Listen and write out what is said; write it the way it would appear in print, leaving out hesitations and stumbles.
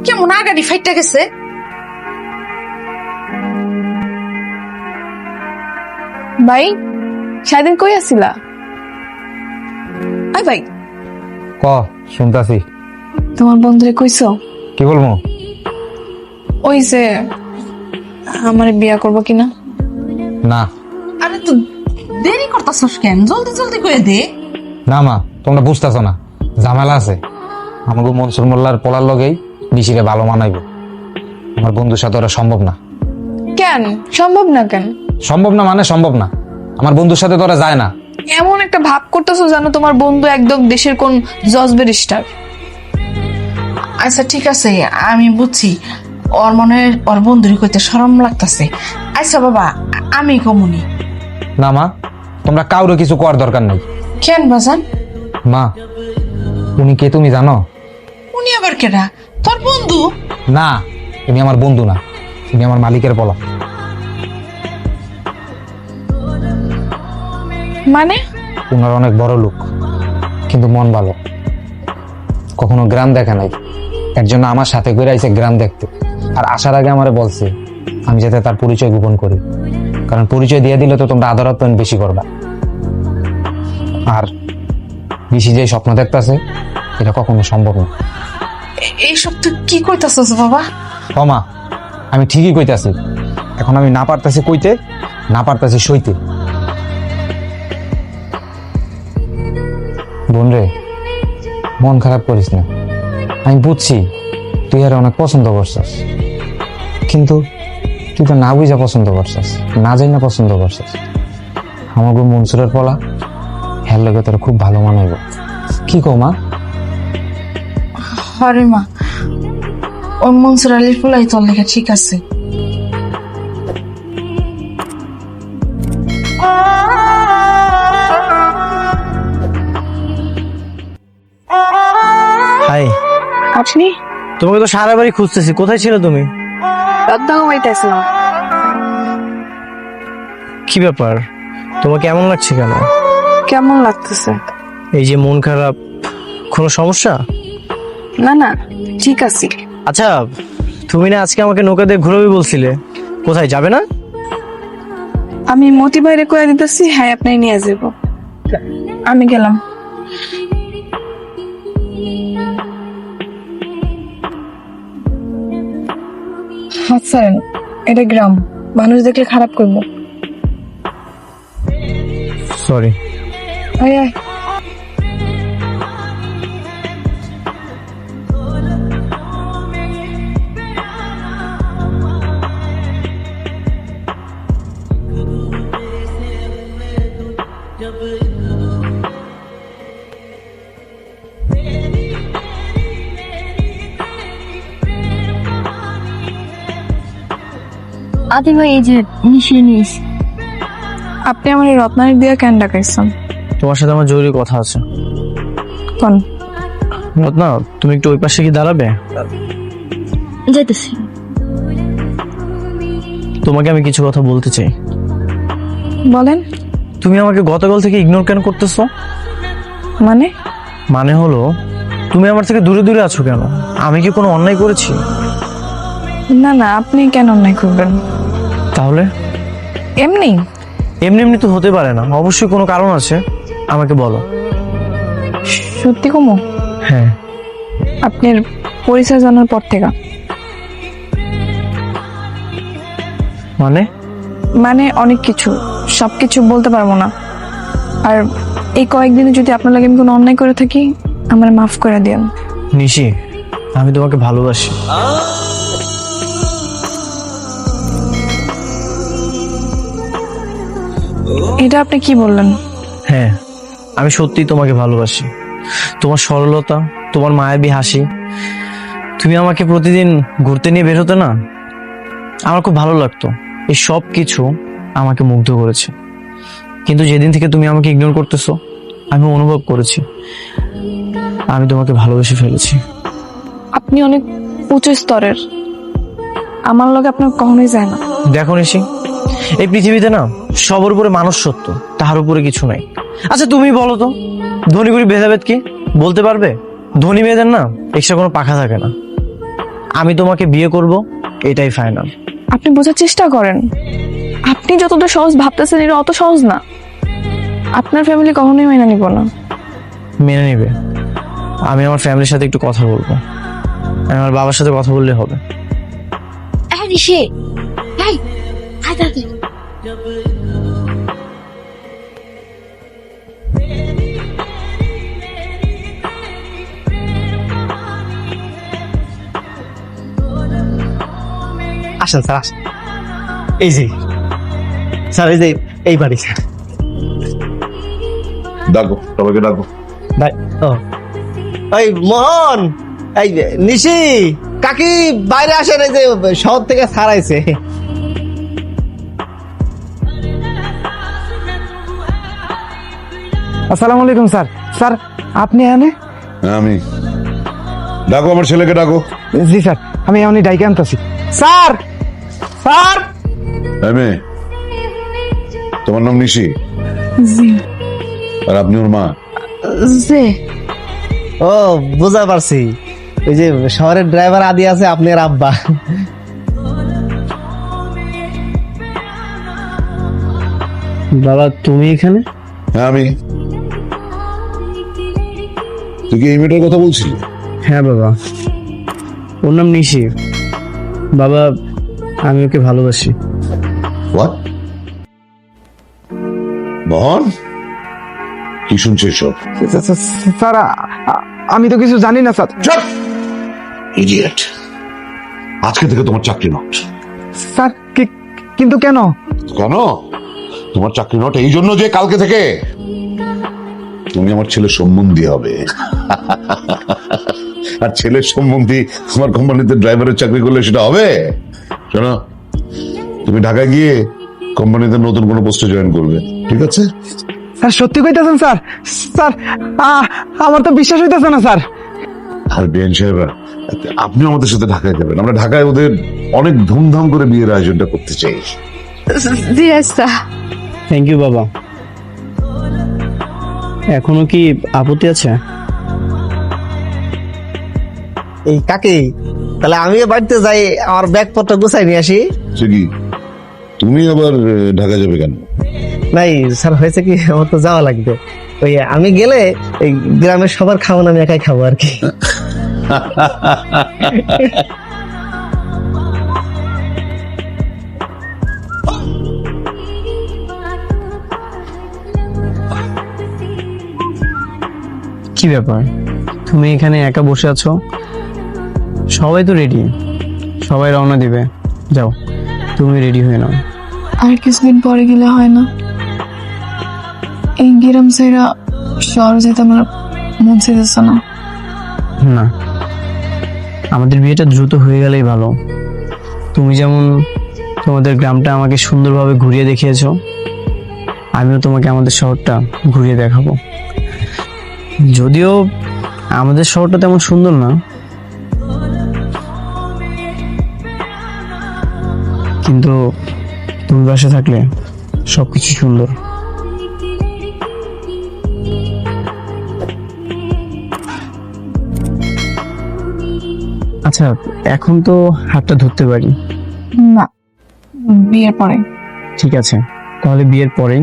কেমন আগাড়ি ফাইটটা গেছে। ভাই সারাদিন কই আসিলা? আই ভাই ক শুনতাছি। তোমার বন্ধুরে কইছো? কি বলবো? ওই যে আমারে বিয়া করবো কিনা। না আরে তুই দেরি করতাছস কেন? জলদি জলদি কয়ে দে। না মা, তোমরা বুঝতেছো না, ঝামেলা আছে। আমাকে মনসুর মোল্লার পোলার লগেই নিশিরে ভালো মানাইব। আমার বন্ধুর সাথে ওরা সম্ভব না। কেন সম্ভব না? কেন সম্ভব না মানে সম্ভব না, আমার বন্ধুর সাথে তো ওরা যায় না। এমন একটা ভাব করতেছো জানো তোমার বন্ধু একদম দেশের কোন জজ ব্যারিস্টার। আচ্ছা ঠিক আছে, আমি বুঝছি ওর মনে হয় ওর বন্ধুরি কইতে শরম লাগতাছে। আচ্ছা বাবা, আমি কমুনি। না মা, তোমরা কাউরে কিছু করার দরকার নেই। কেন বাজান? মা, উনি কে তুমি জানো? উনি আবার কেডা? তোর বন্ধু? না, উনি আমার বন্ধু না, উনি আমার মালিকের পোলা। মানে উনার অনেক বড় লোক, কিন্তু মন ভালো। কখনো গ্রাম দেখে নাই, এর জন্য আমার সাথে করে আইছে গ্রাম দেখতে। আর আসার আগে আমারে বলছে আমি যাতে তার পরিচয় গোপন করি, কারণ পরিচয় দিয়ে দিলে তো তোমরা আদর আপ্যায়ন বেশি করবা। আর বেশি যে স্বপ্ন দেখতেছে এটা কখনো সম্ভব না। এইসব তুই কি কইতাছস বাবা? মা, আমি ঠিকই কইতাছি। এখন আমি না পারতাছি কইতে, না পারতাছি সইতে। বোন রে, মন খারাপ করিস না। আমি বুঝছি তুই আর অনেক পছন্দ করছিস, কিন্তু তুই তো না বুঝা পছন্দ করছিস, না যাই না পছন্দ করছিস। আমাকে মনসুরের পলা হের লগে তোর খুব ভালো মানাইব। কি কো মা? হরে মা, ওই মনসুর আলীর পোলাই তোর লেখা ঠিক আছে। হাই, আপনি তোমাকে তো সারা বাড়ি খুঁজতেছি, কোথায় ছিলে তুমি? রত্না ঘুমাইতেছিলাম। কি ব্যাপার, তোমাকে এমন লাগছে কেন? কেমন লাগতেছে? এই যে মন খারাপ, কোনো সমস্যা? না না, ঠিক আছে। আচ্ছা, তুমি না আজকে আমাকে নৌকা দিয়ে ঘুরাবি বলছিলে, কোথায় যাবে না? আমি মতি বাইরে কয়ে দিতেছি, হ্যাঁ আপনি নিয়ে যাবো। আমি গেলাম। হাত ছাড়েন, এটা গ্রাম, মানুষ দেখলে খারাপ করবো। সরি। আয় আয়। আদি ভাই, এই যে মিশিয়ে নিস। আপনি আমার এই রত্নার দিয়া কেন ডাকাইছেন? তোমার সাথে আমার জরুরি কথা আছে। কোন? রত্না, তুমি একটু ওই পাশে কি দাঁড়াবে? যাইতেছি। তোমাকে আমি কিছু কথা বলতে চাই। বলেন। তুমি আমাকে গতকাল থেকে ইগনোর কেন করতেছো? মানে? মানে হলো, তুমি আমার থেকে দূরে দূরে আছো কেন? আমি কি কোনো অন্যায় করেছি? না না, আপনি কেন অন্যায় করবেন? তাহলে এমনি এমনি এমনি তো হতে পারে না, অবশ্যই কোনো কারণ আছে, আমাকে বলো। সত্যি কমো, হ্যাঁ। আপনার পরিচয় জানার পর থেকে। মানে? মানে অনেক কিছু, সবকিছু বলতে পারবো না। আর এই কয়েকদিনে যদি আপনার লাগে আমি কোনো অন্যায় করে থাকি, আমার মাফ করে দিন। নিশি, আমি তোমাকে ভালোবাসি। এটা আপনি কি বললেন? হ্যাঁ, আমি সত্যিই তোমাকে ভালোবাসি। তোমার সরলতা, তোমার মায়াবী হাসি, তুমি আমাকে প্রতিদিন ঘুরতে নিয়ে বের হতে না, আমার খুব ভালো লাগতো। এই সব কিছু আমাকে মুগ্ধ করেছে। কিন্তু যেদিন থেকে তুমি আমাকে ইগনোর করতেছো, আমি অনুভব করেছি আমি তোমাকে ভালোবেসে ফেলেছি। আপনি অনেক উঁচু স্তরের, আমার লগে আপনার কখনোই যায় না। দেখো নিশি, এই পৃথিবীতে না সবার উপরে মানুষ সত্য, তাহার উপরে কিছু নাই। আচ্ছা তুমি বলো তো, ধনী গরিব ভেদাভেদ কি বলতে পারবে? ধনী মেয়েদের না এক্সট্রা কোনো পাখা থাকে না, আমি তোমাকে বিয়ে করব, এটাই ফাইনাল। আপনি বোঝার চেষ্টা করেন, আপনি যতটা সহজ ভাবতেছেন এটা অত সহজ না। আপনার ফ্যামিলি কখনোই মেনে নিব না। মেনে নিবে। আমি আমার ফ্যামিলির সাথে একটু কথা বলবো, আমি আমার বাবার সাথে কথা বললে হবে। হ্যাঁ নিশি, ভাই আয় তাড়াতাড়ি। আসেন স্যার, আসেন। এই যে স্যার, এই যে এই বাড়ি স্যার। ডাকো, সবাইকে ডাকো। ও এই মোহন, এই নিশি কাকি বাইরে আসেন, এই যে শহর থেকে ছাড়াইছে। আসসালামু আলাইকুম স্যার। স্যার আপনি এখানে? হ্যাঁ আমি। ডাকো আমার ছেলেকে ডাকো। জি স্যার, আমি এমনি ডাইকে আনতেছি। Sir sir. হ্যাঁ মেয়ে, তোমার নাম নিশি জি আর আপনি ওর মা? জি। ও বুঝা পারছি, ওই যে শহরের ড্রাইভার আদি আছে, আপনি আর আব্বা। বাবা তুমি এখানে? হ্যাঁ আমি। তুই কি এই মেয়েটার কথা বলছিলি? হ্যাঁ বাবা, ওর নাম নিশি। বাবা আমি ওকে ভালোবাসি। What? মোহন, কি শুনছো এসব? স্যার আমি তো কিছু জানি না স্যার। চুপ! ইডিয়েট! আজকে থেকে তোমার চাকরি নট। স্যার কিন্তু কেন? কেন? তোমার চাকরি নট এই জন্য যে কালকে থেকে তুমি আমার ছেলের সম্বন্ধী হবে। আর ছেলের সম্বন্ধী আমার কোম্পানিতে ড্রাইভারের চাকরি করলে সেটা হবে? শোনো, তুমি ঢাকায় গিয়ে কোম্পানিতে নতুন কোনো পোস্টে জয়েন করবে, ঠিক আছে? স্যার সত্যি কইতাছেন স্যার? স্যার আমার তো বিশ্বাস হইতাছে না স্যার। আর বিএন সাহেবরা, আপনিও আমাদের সাথে ঢাকায় যাবেন। আমরা ঢাকায় ওদের অনেক ধুমধাম করে বিয়ের আয়োজনটা করতে চাই। জি আচ্ছা। থ্যাংক ইউ বাবা। এখনো কি আপত্তি আছে? এই কাকি, তাহলে আমি বাড়িতে যাই, আমার ব্যাগপত্র গুছাই নিয়ে আসি। সে কি, তুমি আবার ঢাকা যাবে কেন? নাই স্যার, হয়েছে কি, আমার তো যাওয়া লাগবে। ওই আমি গেলে এই গ্রামের সবার খাওয়ান আমি একাই খাবো আর কি। কি ব্যাপার, তুমি এখানে একা বসে আছো? সবাই তো রেডি, সবাই রওনা দিবে। যাও তুমি রেডি হয়ে নাও। আর কিছুদিন পরে গেলে হয় না? এই গ্রাম ছেড়া শহর যেতে আমার মন চাইতেছে না। না, আমাদের বিয়েটা দ্রুত হয়ে গেলেই ভালো। তুমি যেমন তোমাদের গ্রামটা আমাকে সুন্দরভাবে ঘুরিয়ে দেখিয়েছো, আমিও তোমাকে আমাদের শহরটা ঘুরিয়ে দেখাবো। যদিও আমাদের শহরটা তেমন সুন্দর না, কিন্তু তুমি বাসে থাকলে সবকিছু সুন্দর। আচ্ছা, এখন তো হাতটা ধরতে পারি? না, বিয়ের পরে। ঠিক আছে, তাহলে বিয়ের পরেই